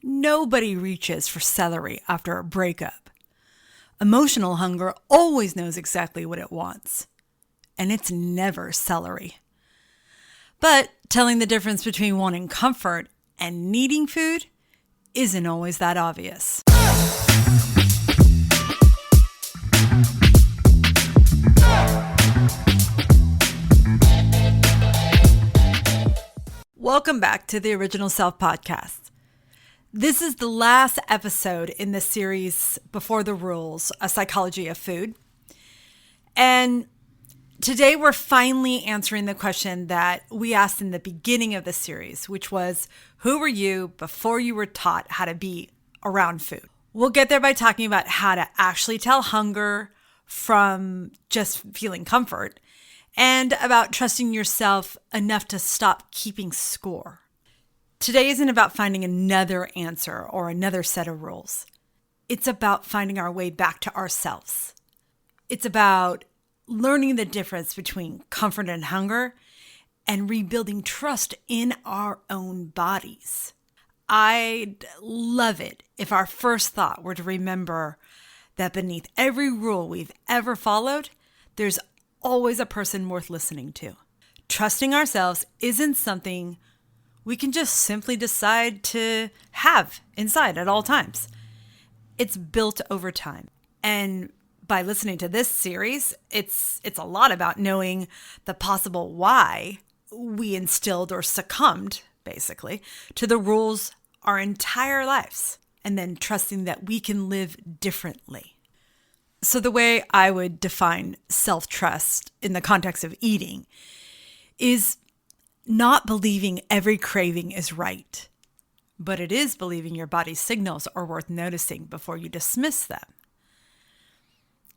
Nobody reaches for celery after a breakup. Emotional hunger always knows exactly what it wants, and it's never celery. But telling the difference between wanting comfort and needing food isn't always that obvious. Welcome back to the Original Self Podcast. This is the last episode in the series Before the Rules, A Psychology of Food. And today we're finally answering the question that we asked in the beginning of the series, which was, who were you before you were taught how to be around food? We'll get there by talking about how to actually tell hunger from just feeling comfort, and about trusting yourself enough to stop keeping score. Today isn't about finding another answer or another set of rules. It's about finding our way back to ourselves. It's about learning the difference between comfort and hunger and rebuilding trust in our own bodies. I'd love it if our first thought were to remember that beneath every rule we've ever followed, there's always a person worth listening to. Trusting ourselves isn't something we can just simply decide to have inside at all times. It's built over time. And by listening to this series, it's a lot about knowing the possible why we instilled or succumbed, basically, to the rules our entire lives, and then trusting that we can live differently. So the way I would define self-trust in the context of eating is not believing every craving is right, but it is believing your body's signals are worth noticing before you dismiss them.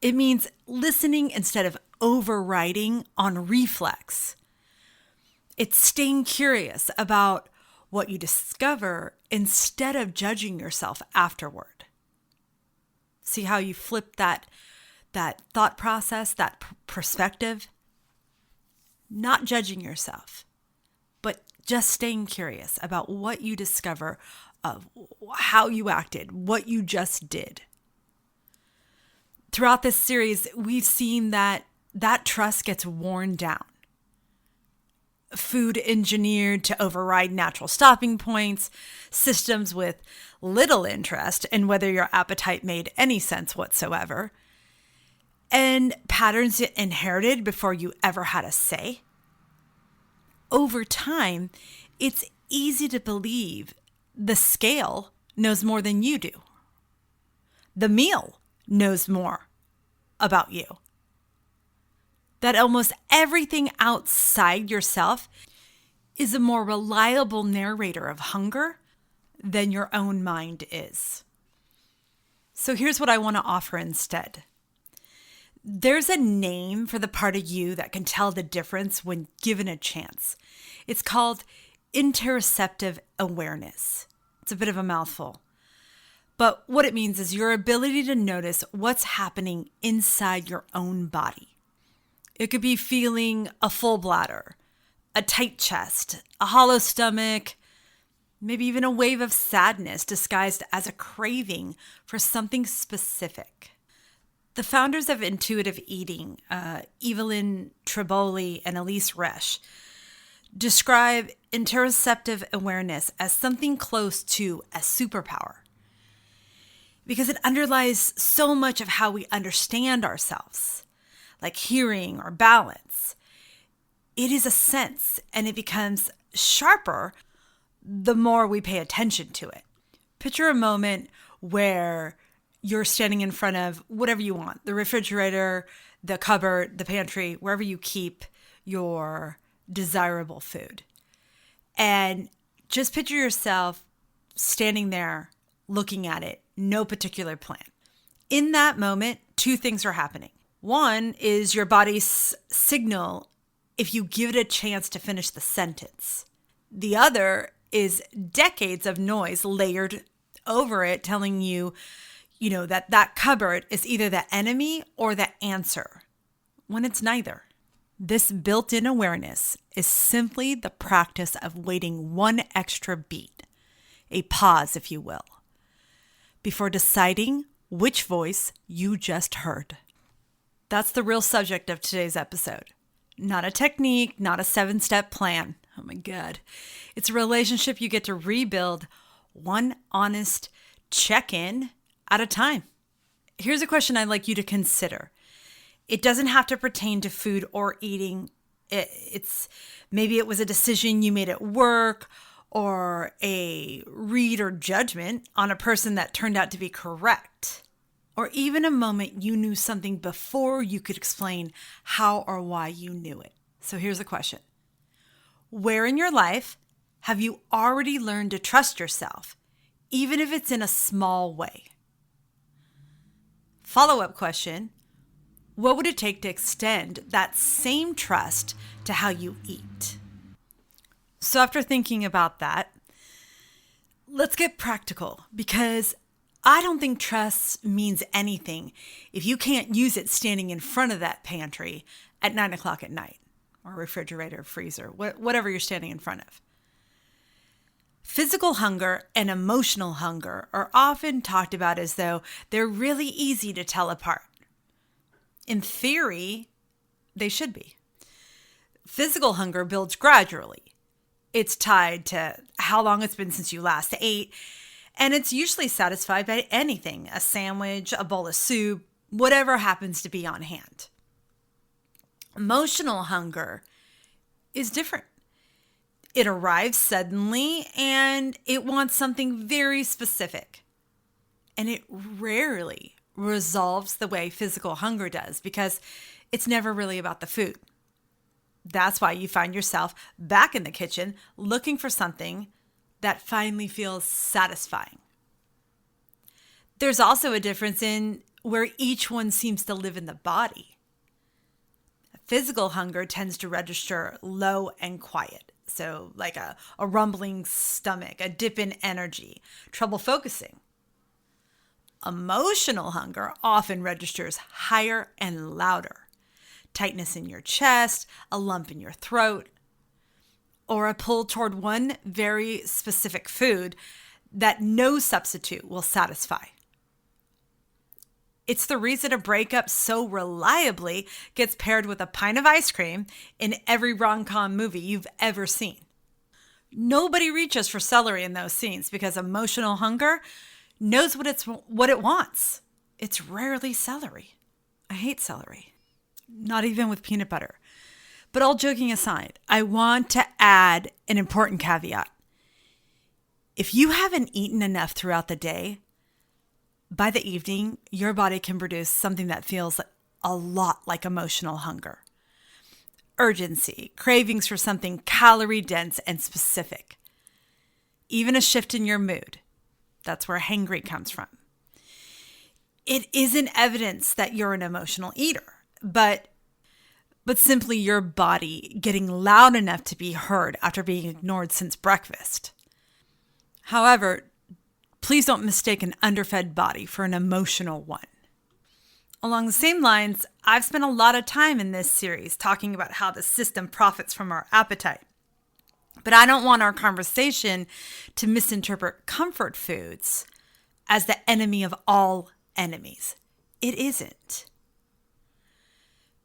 It means listening instead of overriding on reflex. It's staying curious about what you discover instead of judging yourself afterward. See how you flip that thought process, that perspective? Not judging yourself, but just staying curious about what you discover of how you acted, what you just did. Throughout this series, we've seen that trust gets worn down. Food engineered to override natural stopping points, systems with little interest in whether your appetite made any sense whatsoever, and patterns inherited before you ever had a say. Over time, it's easy to believe the scale knows more than you do. The meal knows more about you. That almost everything outside yourself is a more reliable narrator of hunger than your own mind is. So here's what I want to offer instead. There's a name for the part of you that can tell the difference when given a chance. It's called interoceptive awareness. It's a bit of a mouthful. But what it means is your ability to notice what's happening inside your own body. It could be feeling a full bladder, a tight chest, a hollow stomach, maybe even a wave of sadness disguised as a craving for something specific. The founders of intuitive eating, Evelyn Tribole and Elise Resch, describe interoceptive awareness as something close to a superpower because it underlies so much of how we understand ourselves, like hearing or balance. It is a sense, and it becomes sharper the more we pay attention to it. Picture a moment where you're standing in front of whatever you want, the refrigerator, the cupboard, the pantry, wherever you keep your desirable food. And just picture yourself standing there looking at it, no particular plan. In that moment, two things are happening. One is your body's signal if you give it a chance to finish the sentence. The other is decades of noise layered over it telling you, that cupboard is either the enemy or the answer, when it's neither. This built-in awareness is simply the practice of waiting one extra beat a pause, if you will, before deciding which voice you just heard. That's the real subject of today's episode. Not a technique, not a 7-step plan. Oh my God. It's a relationship you get to rebuild one honest check-in at a time. Here's a question I'd like you to consider. It doesn't have to pertain to food or eating. Maybe it was a decision you made at work or a read or judgment on a person that turned out to be correct. Or even a moment you knew something before you could explain how or why you knew it. So here's the question. Where in your life have you already learned to trust yourself, even if it's in a small way? Follow-up question. What would it take to extend that same trust to how you eat? So after thinking about that, let's get practical, because I don't think trust means anything if you can't use it standing in front of that pantry at 9 o'clock at night, or refrigerator, freezer, whatever you're standing in front of. Physical hunger and emotional hunger are often talked about as though they're really easy to tell apart. In theory, they should be. Physical hunger builds gradually. It's tied to how long it's been since you last ate, and it's usually satisfied by anything, a sandwich, a bowl of soup, whatever happens to be on hand. Emotional hunger is different. It arrives suddenly and it wants something very specific. And it rarely resolves the way physical hunger does, because it's never really about the food. That's why you find yourself back in the kitchen looking for something that finally feels satisfying. There's also a difference in where each one seems to live in the body. Physical hunger tends to register low and quiet. So like a rumbling stomach, a dip in energy, trouble focusing. Emotional hunger often registers higher and louder. Tightness in your chest, a lump in your throat, or a pull toward one very specific food that no substitute will satisfy. It's the reason a breakup so reliably gets paired with a pint of ice cream in every rom-com movie you've ever seen. Nobody reaches for celery in those scenes because emotional hunger knows what it wants. It's rarely celery. I hate celery, not even with peanut butter. But all joking aside, I want to add an important caveat. If you haven't eaten enough throughout the day, by the evening, your body can produce something that feels a lot like emotional hunger. Urgency, cravings for something calorie-dense and specific. Even a shift in your mood. That's where hangry comes from. It isn't evidence that you're an emotional eater, but simply your body getting loud enough to be heard after being ignored since breakfast. However, please don't mistake an underfed body for an emotional one. Along the same lines, I've spent a lot of time in this series talking about how the system profits from our appetite. But I don't want our conversation to misinterpret comfort foods as the enemy of all enemies. It isn't.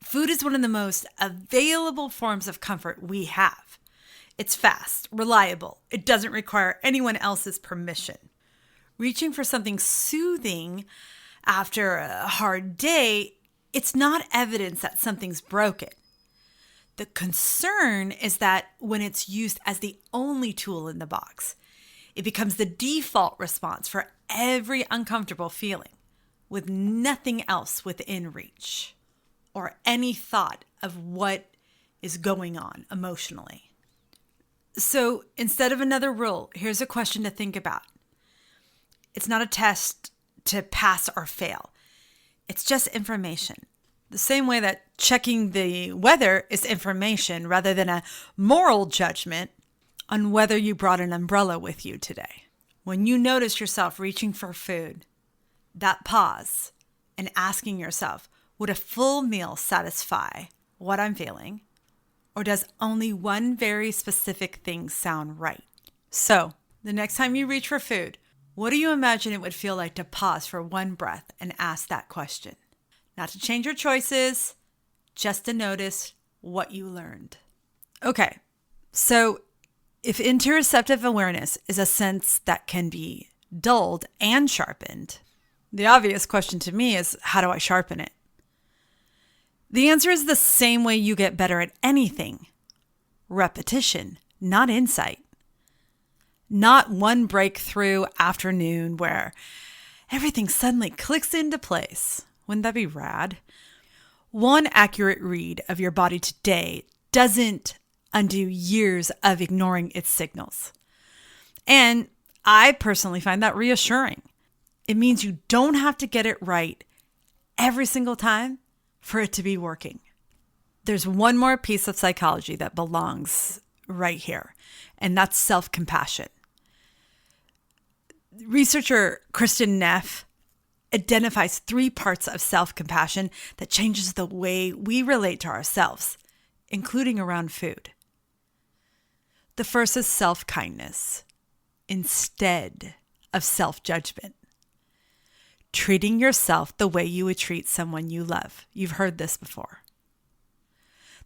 Food is one of the most available forms of comfort we have. It's fast, reliable. It doesn't require anyone else's permission. Reaching for something soothing after a hard day, it's not evidence that something's broken. The concern is that when it's used as the only tool in the box, it becomes the default response for every uncomfortable feeling, with nothing else within reach or any thought of what is going on emotionally. So instead of another rule, here's a question to think about. It's not a test to pass or fail. It's just information. The same way that checking the weather is information rather than a moral judgment on whether you brought an umbrella with you today. When you notice yourself reaching for food, that pause and asking yourself, would a full meal satisfy what I'm feeling? Or does only one very specific thing sound right? So, The next time you reach for food, what do you imagine it would feel like to pause for one breath and ask that question? Not to change your choices, just to notice what you learned. Okay, so if interoceptive awareness is a sense that can be dulled and sharpened, the obvious question to me is, how do I sharpen it? The answer is the same way you get better at anything. Repetition, not insight. Not one breakthrough afternoon where everything suddenly clicks into place. Wouldn't that be rad? One accurate read of your body today doesn't undo years of ignoring its signals. And I personally find that reassuring. It means you don't have to get it right every single time for it to be working. There's one more piece of psychology that belongs right here, and that's self-compassion. Researcher Kristen Neff identifies 3 parts of self-compassion that changes the way we relate to ourselves, including around food. The first is self-kindness instead of self-judgment. Treating yourself the way you would treat someone you love. You've heard this before.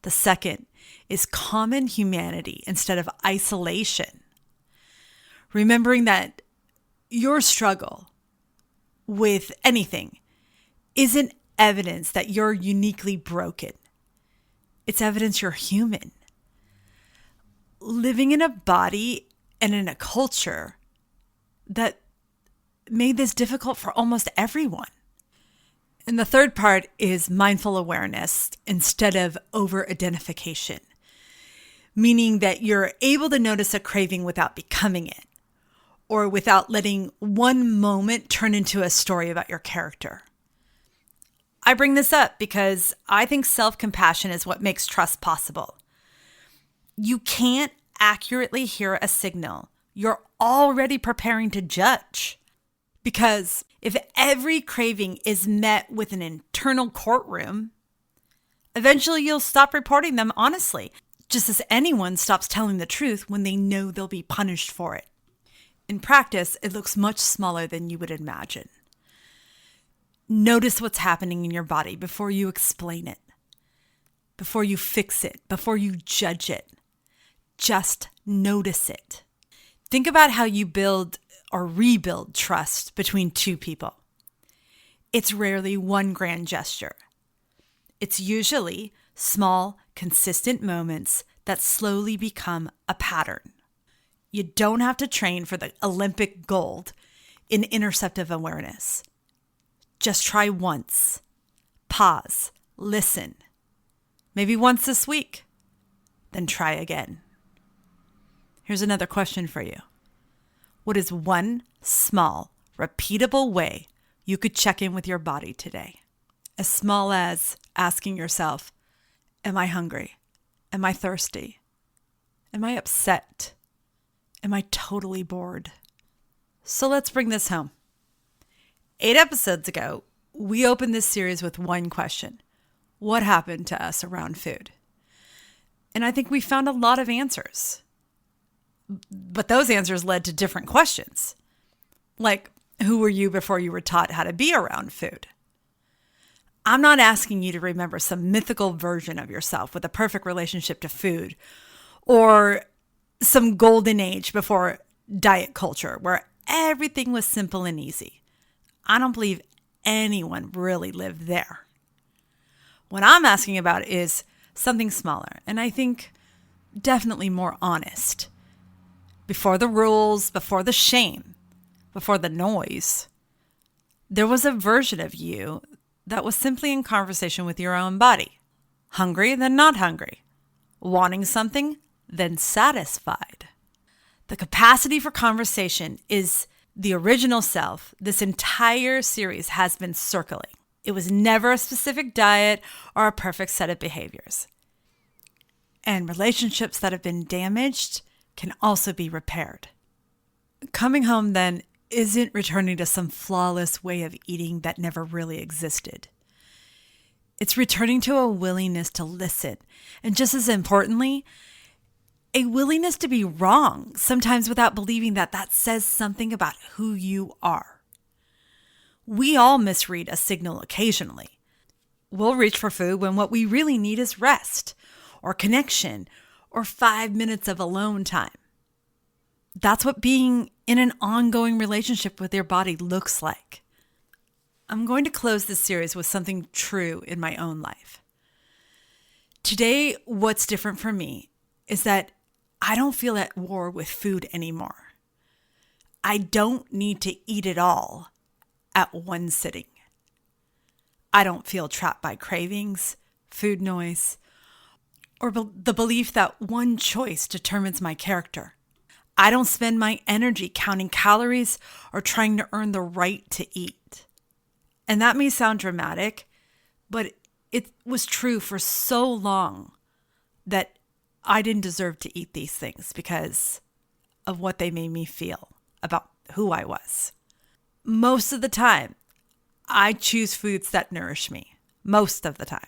The second is common humanity instead of isolation. Remembering that your struggle with anything isn't evidence that you're uniquely broken. It's evidence you're human. Living in a body and in a culture that made this difficult for almost everyone. And the third part is mindful awareness instead of over-identification, meaning that you're able to notice a craving without becoming it, or without letting one moment turn into a story about your character. I bring this up because I think self-compassion is what makes trust possible. You can't accurately hear a signal. You're already preparing to judge. Because if every craving is met with an internal courtroom, eventually you'll stop reporting them honestly, just as anyone stops telling the truth when they know they'll be punished for it. In practice, it looks much smaller than you would imagine. Notice what's happening in your body before you explain it, before you fix it, before you judge it. Just notice it. Think about how you build or rebuild trust between 2 people. It's rarely one grand gesture. It's usually small, consistent moments that slowly become a pattern. You don't have to train for the Olympic gold in interoceptive awareness. Just try once. Pause. Listen. Maybe once this week. Then try again. Here's another question for you. What is one small, repeatable way you could check in with your body today? As small as asking yourself, am I hungry? Am I thirsty? Am I upset? Am I totally bored? So let's bring this home. 8 episodes ago, we opened this series with one question. What happened to us around food? And I think we found a lot of answers. But those answers led to different questions. Like, who were you before you were taught how to be around food? I'm not asking you to remember some mythical version of yourself with a perfect relationship to food, or some golden age before diet culture where everything was simple and easy. I don't believe anyone really lived there. What I'm asking about is something smaller, and I think definitely more honest. Before the rules, before the shame, before the noise, there was a version of you that was simply in conversation with your own body. Hungry, then not hungry. Wanting something, then satisfied. The capacity for conversation is the original self this entire series has been circling. It was never a specific diet or a perfect set of behaviors. And relationships that have been damaged can also be repaired. Coming home, then, isn't returning to some flawless way of eating that never really existed. It's returning to a willingness to listen, and just as importantly, a willingness to be wrong, sometimes without believing that that says something about who you are. We all misread a signal occasionally. We'll reach for food when what we really need is rest, or connection, or 5 minutes of alone time. That's what being in an ongoing relationship with your body looks like. I'm going to close this series with something true in my own life. Today, what's different for me is that I don't feel at war with food anymore. I don't need to eat it all at one sitting. I don't feel trapped by cravings, food noise, or the belief that one choice determines my character. I don't spend my energy counting calories or trying to earn the right to eat. And that may sound dramatic, but it was true for so long that I didn't deserve to eat these things because of what they made me feel about who I was. Most of the time, I choose foods that nourish me. Most of the time.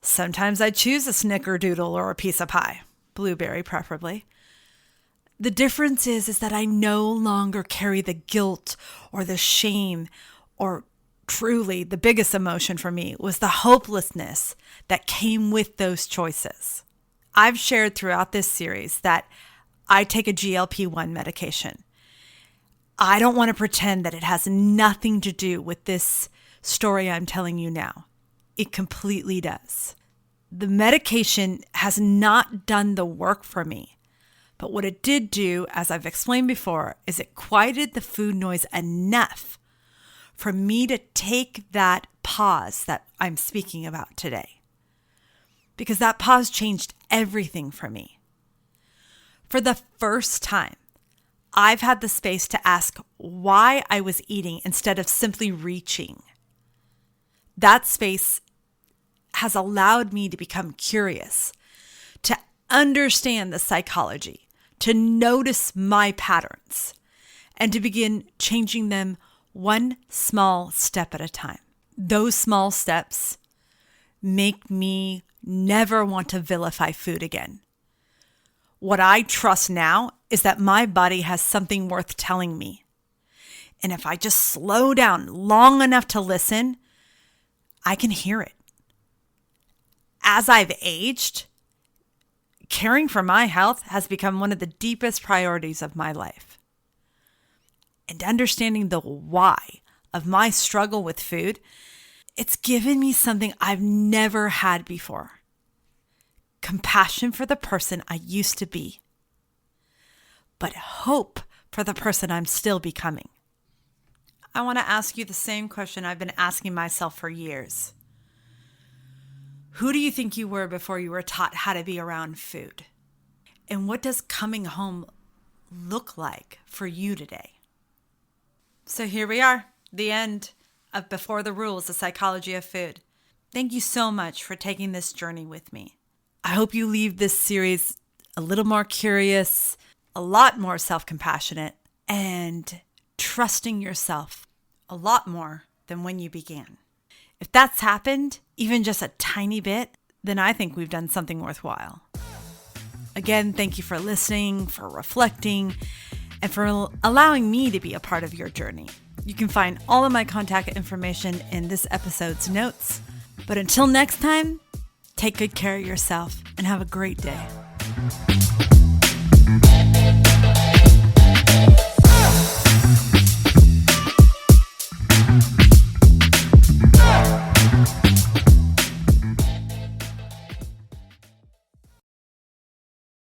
Sometimes I choose a snickerdoodle or a piece of pie, blueberry preferably. The difference is that I no longer carry the guilt or the shame, or truly the biggest emotion for me was the hopelessness that came with those choices. I've shared throughout this series that I take a GLP-1 medication. I don't want to pretend that it has nothing to do with this story I'm telling you now. It completely does. The medication has not done the work for me. But what it did do, as I've explained before, is it quieted the food noise enough for me to take that pause that I'm speaking about today. Because that pause changed everything for me. For the first time, I've had the space to ask why I was eating instead of simply reaching. That space has allowed me to become curious, to understand the psychology, to notice my patterns, and to begin changing them one small step at a time. Those small steps make me never want to vilify food again. What I trust now is that my body has something worth telling me. And if I just slow down long enough to listen, I can hear it. As I've aged, caring for my health has become one of the deepest priorities of my life. And understanding the why of my struggle with food, it's given me something I've never had before. Compassion for the person I used to be, but hope for the person I'm still becoming. I want to ask you the same question I've been asking myself for years. Who do you think you were before you were taught how to be around food? And what does coming home look like for you today? So here we are, the end of Before the Rules, the Psychology of Food. Thank you so much for taking this journey with me. I hope you leave this series a little more curious, a lot more self-compassionate, and trusting yourself a lot more than when you began. If that's happened, even just a tiny bit, then I think we've done something worthwhile. Again, thank you for listening, for reflecting, and for allowing me to be a part of your journey. You can find all of my contact information in this episode's notes. But until next time, take good care of yourself and have a great day.